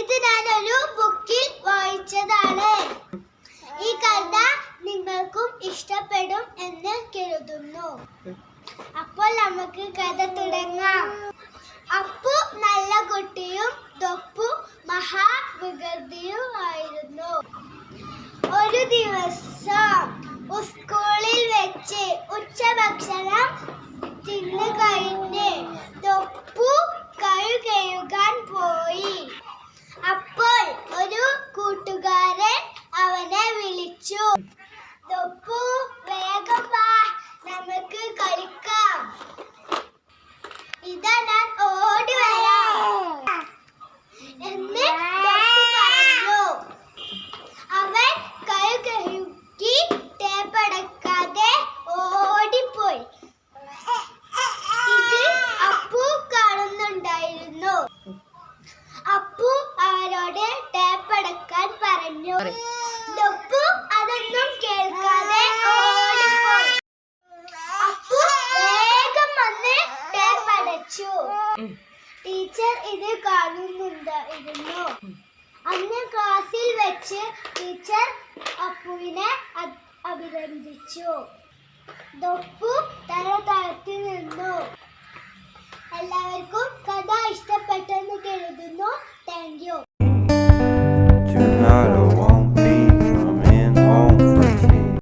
ഇത് ഞാനൊരു ബുക്കിൽ വായിച്ചതാണ്. ഈ കഥ നിങ്ങൾക്കും ഇഷ്ടപ്പെടും എന്ന് കരുതുന്നു. അപ്പോൾ നമുക്ക് കഥ തുടങ്ങാം. അപ്പു നല്ല കുട്ടിയും ദൊപ്പു മഹാവികൃതിയും ആയിരുന്നു. ഒരു ദിവസം സ്കൂളിൽ വെച്ച് ഉച്ചഭക്ഷണം തിന്നു കഴിഞ്ഞ് ദൊപ്പു കൈ കഴുകാൻ പോയി. അപ്പോൾ ഒരു കൂട്ടുകാരൻ അവനെ വിളിച്ചു. ദൊപ്പു, വേഗം വാ, നമുക്ക് കളിക്കാം. ഇതാ ഞാൻ ഓടി വരാം എന്ന് ദൊപ്പു പറഞ്ഞു. അവൻ കൈ കഴുകി ടേപ്പടക്കാതെ ഓടിപ്പോയി. ഇത് അപ്പു കാണുന്നുണ്ടായിരുന്നു. അപ്പു അവരോട് ടേപ്പടക്കാൻ പറഞ്ഞു. ദൊപ്പു അതൊന്നും കേൾക്കാതെ ഓടിപ്പോയി. അപ്പു വേഗം വന്ന് ടേപ്പടച്ചു. ടീച്ചർ ഇത് കാണുന്നുണ്ടായിരുന്നു. അന്ന് ക്ലാസ്സിൽ വെച്ച് ടീച്ചർ അപ്പുവിനെ അഭിനന്ദിച്ചു. ദൊപ്പു തല താഴ്ത്തി നിന്നു. എല്ലാവർക്കും കഥ ഇഷ്ടപ്പെട്ടെന്ന് കരുതുന്നു. Thank you.